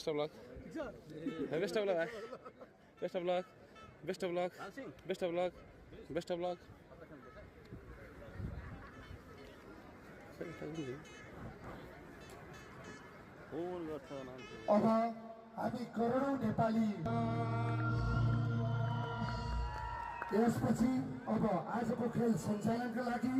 Best of luck. Best of luck. Best of luck. Best of luck. Best of luck. Best of luck. अब हामी करोडौं नेपाली यसपछि अब आजको खेल सञ्चालनका लागि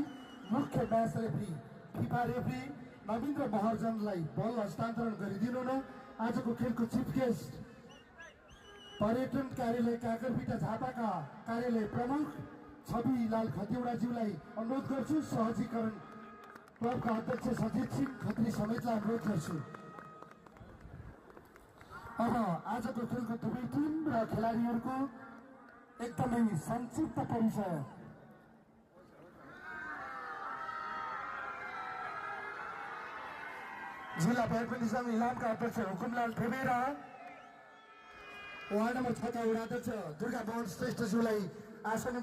मुख्य match referee FIFA referee Navindra महर्जनलाई बल हस्तान्तरण गरिदिनु न। आजको खेलको चिफ गेस्ट पर्यटन कार्यालय काकरपिटा झापाका कार्यालय प्रमुख छविलाल खतिवडाज्यूलाई अनुरोध गर्छु। सहजीकरण क्लबका अध्यक्ष सजित सिंह खत्री समेतलाई अनुरोध गर्छु। अब आजको खेलको दुवै टिम र खेलाडीहरूको एकदमै संक्षिप्त परिचय। जिल्ला बैडमिन्टन संघ इलामका अध्यक्ष हुकुमलाल ठेमेरा, वार्ड नम्बर 6 का वडाध्यक्ष दुर्गा मोहन श्रेष्ठज्यूलाई आसन